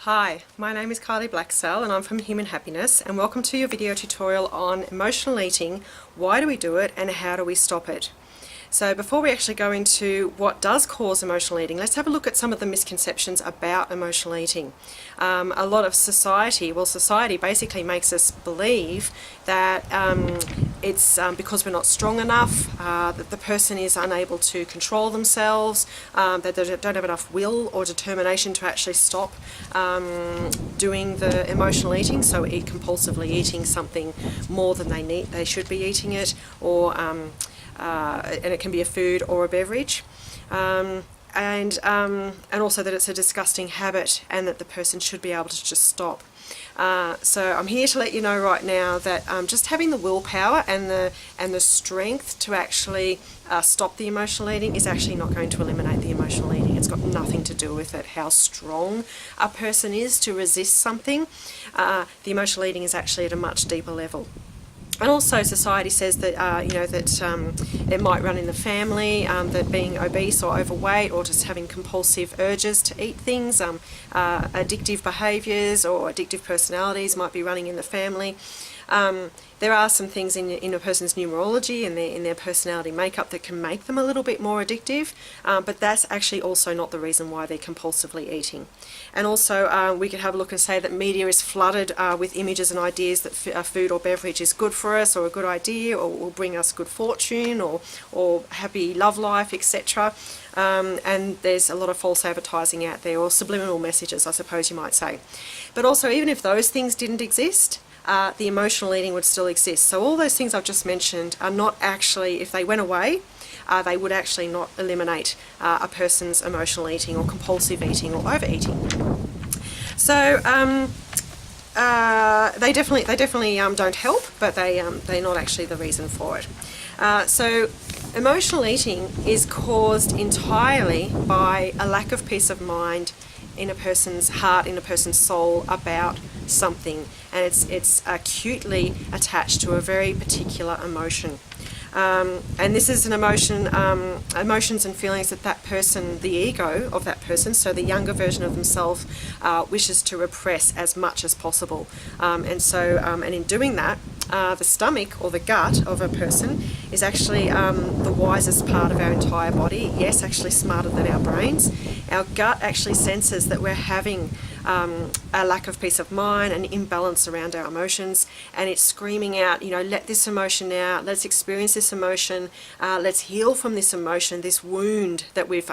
Hi, my name is Kylie Blacksell and I'm from Human Happiness, and welcome to your video tutorial on emotional eating. Why do we do it and how do we stop it? So before we actually go into what does cause emotional eating, let's have a look at some of the misconceptions about emotional eating. A lot of society basically makes us believe that it's because we're not strong enough, that the person is unable to control themselves, that they don't have enough will or determination to actually stop doing the emotional eating, so eat compulsively eating something more than they should be eating it, or and it can be a food or a beverage, and also that it's a disgusting habit and that the person should be able to just stop. So I'm here to let you know right now that just having the willpower and the strength to actually stop the emotional eating is actually not going to eliminate the emotional eating. It's got nothing to do with it, how strong a person is to resist something. The emotional eating is actually at a much deeper level. And also society says that, it might run in the family, that being obese or overweight or just having compulsive urges to eat things, addictive behaviours or addictive personalities might be running in the family. There are some things in a person's numerology and in their personality makeup that can make them a little bit more addictive, but that's actually also not the reason why they're compulsively eating. And also we could have a look and say that media is flooded with images and ideas that food or beverage is good for us or a good idea or will bring us good fortune or happy love life, etc. And there's a lot of false advertising out there, or subliminal messages, I suppose you might say. But also, even if those things didn't exist, the emotional eating would still exist. So all those things I've just mentioned are not actually, if they went away, they would actually not eliminate a person's emotional eating or compulsive eating or overeating. So they definitely don't help, but they're not actually the reason for it. So emotional eating is caused entirely by a lack of peace of mind in a person's heart, in a person's soul about something, and it's acutely attached to a very particular emotion. And this is an emotion, emotions and feelings that that person, the ego of that person, so the younger version of themselves, wishes to repress as much as possible. And in doing that, the stomach or the gut of a person is actually the wisest part of our entire body. Yes, actually smarter than our brains. Our gut actually senses that we're having a lack of peace of mind, an imbalance around our emotions, and it's screaming out, let this emotion out, let's experience this emotion, let's heal from this emotion, this wound that we've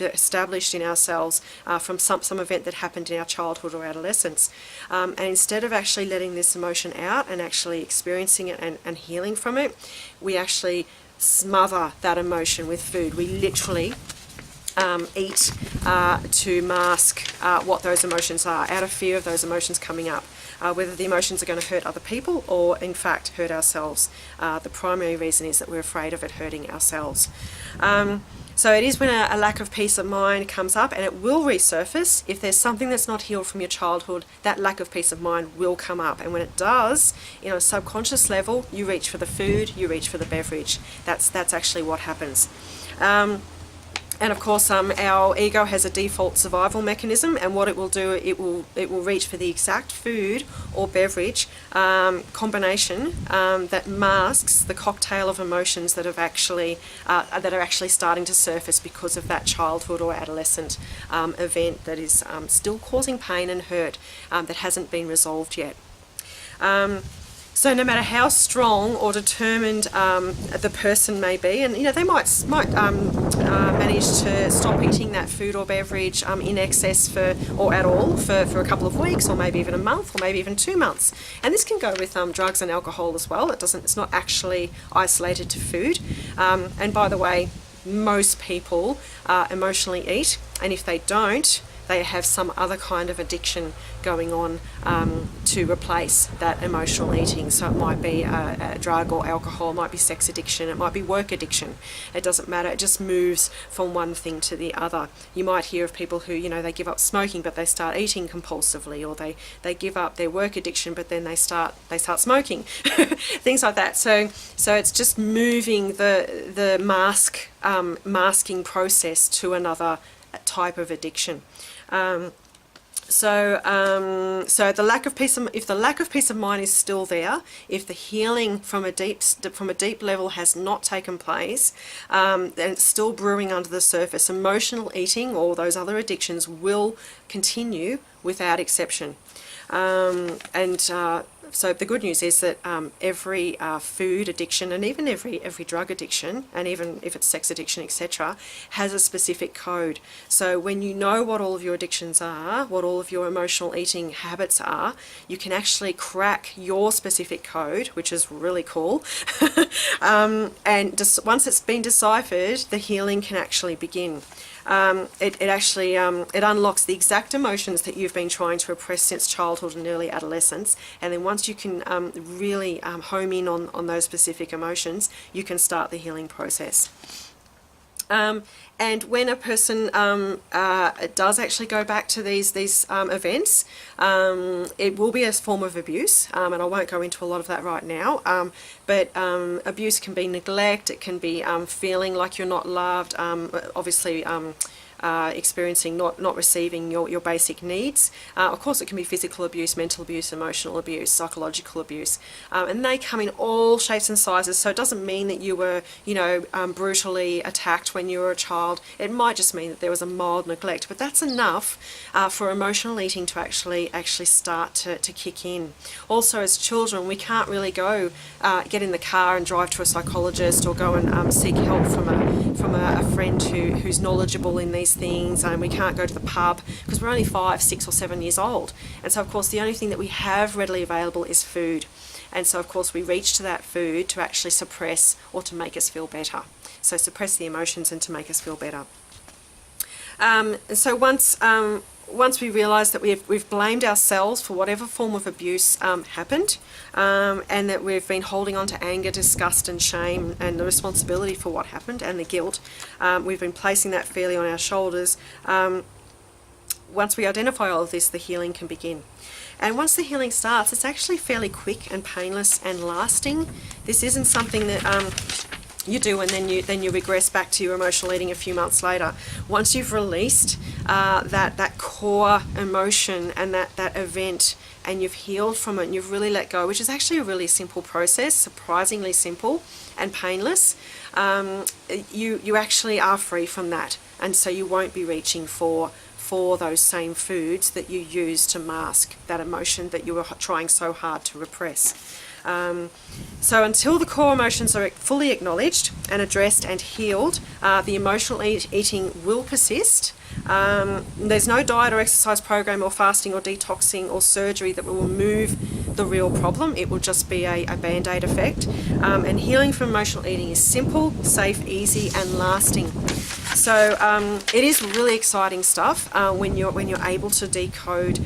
established in ourselves from some event that happened in our childhood or adolescence. And instead of actually letting this emotion out and actually experiencing it and healing from it, we actually smother that emotion with food. We literally eat to mask what those emotions are, out of fear of those emotions coming up, whether the emotions are going to hurt other people or in fact hurt ourselves. The primary reason is that we're afraid of it hurting ourselves. So it is when a lack of peace of mind comes up, and it will resurface. If there's something that's not healed from your childhood, that lack of peace of mind will come up, and when it does, in a subconscious level, you reach for the food, you reach for the beverage. That's actually what happens. And of course, our ego has a default survival mechanism, and what it will do, it will reach for the exact food or beverage combination that masks the cocktail of emotions that are actually starting to surface because of that childhood or adolescent event that is still causing pain and hurt that hasn't been resolved yet. So no matter how strong or determined the person may be, and they might manage to stop eating that food or beverage in excess or at all for a couple of weeks, or maybe even a month, or maybe even 2 months. And this can go with drugs and alcohol as well. It's not actually isolated to food. And by the way, most people emotionally eat, and if they don't, they have some other kind of addiction going on to replace that emotional eating. So it might be a drug or alcohol, it might be sex addiction, it might be work addiction. It doesn't matter, it just moves from one thing to the other. You might hear of people who, they give up smoking but they start eating compulsively, or they give up their work addiction but then they start smoking. Things like that. So it's just moving the masking process to another type of addiction. So the lack of peace of, if the lack of peace of mind is still there, if the healing from a deep level has not taken place, and it's still brewing under the surface, emotional eating or those other addictions will continue without exception. So the good news is that every food addiction, and even every drug addiction, and even if it's sex addiction, etc., has a specific code. So when you know what all of your addictions are, what all of your emotional eating habits are, you can actually crack your specific code, which is really cool. And just, once it's been deciphered, the healing can actually begin. It unlocks the exact emotions that you've been trying to repress since childhood and early adolescence, and then once you can really home in on those specific emotions, you can start the healing process. And when a person does actually go back to these events, it will be a form of abuse, and I won't go into a lot of that right now, but abuse can be neglect, it can be feeling like you're not loved, obviously experiencing not receiving your basic needs. Of course it can be physical abuse, mental abuse, emotional abuse, psychological abuse, and they come in all shapes and sizes. So it doesn't mean that you were brutally attacked when you were a child. It might just mean that there was a mild neglect, but that's enough for emotional eating to actually start to kick in. Also, as children, we can't really go get in the car and drive to a psychologist or go and seek help from a friend who's knowledgeable in these things, and we can't go to the pub because we're only 5, 6 or 7 years old. And so of course the only thing that we have readily available is food, and so of course we reach to that food to actually suppress or to make us feel better. So suppress the emotions and to make us feel better. So once we realise that we've blamed ourselves for whatever form of abuse happened, and that we've been holding on to anger, disgust and shame and the responsibility for what happened and the guilt, we've been placing that fairly on our shoulders. Once we identify all of this, the healing can begin. And once the healing starts, it's actually fairly quick and painless and lasting. This isn't something that you do and then you regress back to your emotional eating a few months later. Once you've released that core emotion and that event, and you've healed from it and you've really let go, which is actually a really simple process, surprisingly simple and painless, you actually are free from that, and so you won't be reaching for those same foods that you use to mask that emotion that you were trying so hard to repress. So until the core emotions are fully acknowledged and addressed and healed, the emotional eating will persist. There's no diet or exercise program or fasting or detoxing or surgery that will remove the real problem. It will just be a band-aid effect. And healing from emotional eating is simple, safe, easy and lasting. So it is really exciting stuff when you're able to decode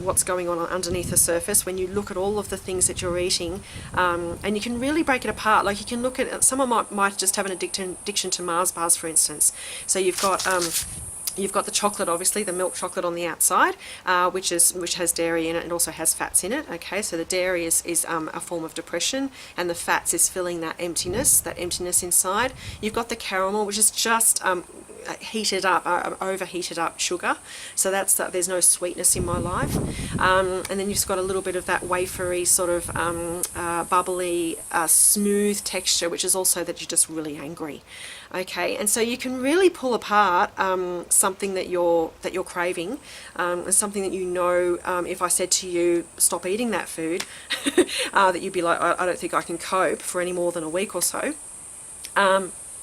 what's going on underneath the surface, when you look at all of the things that you're eating, and you can really break it apart. Like you can look at, someone might just have an addiction to Mars bars, for instance. So you've got the chocolate, obviously, the milk chocolate on the outside, which has dairy in it and also has fats in it. Okay, so the dairy is a form of depression, and the fats is filling that emptiness inside. You've got the caramel, which is just heated up, overheated up sugar. So there's no sweetness in my life. And then you've got a little bit of that wafery sort of bubbly, smooth texture, which is also that you're just really angry. Okay, and so you can really pull apart something that you're craving, and something that if I said to you, stop eating that food, that you'd be like, I don't think I can cope for any more than a week or so.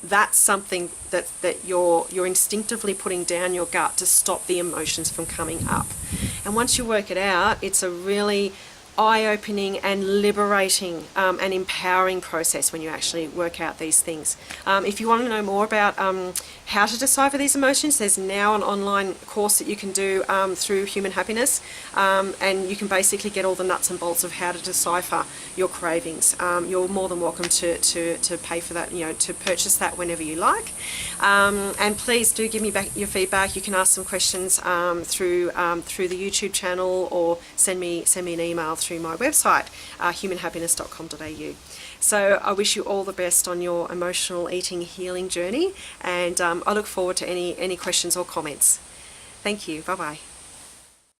That's something that you're instinctively putting down your gut to stop the emotions from coming up. And once you work it out, it's a really eye-opening and liberating and empowering process when you actually work out these things. If you want to know more about how to decipher these emotions, there's now an online course that you can do through Human Happiness, and you can basically get all the nuts and bolts of how to decipher your cravings. You're more than welcome to pay for that, to purchase that whenever you like. And please do give me back your feedback. You can ask some questions through the YouTube channel, or send me an email through my website, humanhappiness.com.au. So I wish you all the best on your emotional eating healing journey, and I look forward to any questions or comments. Thank you. Bye bye.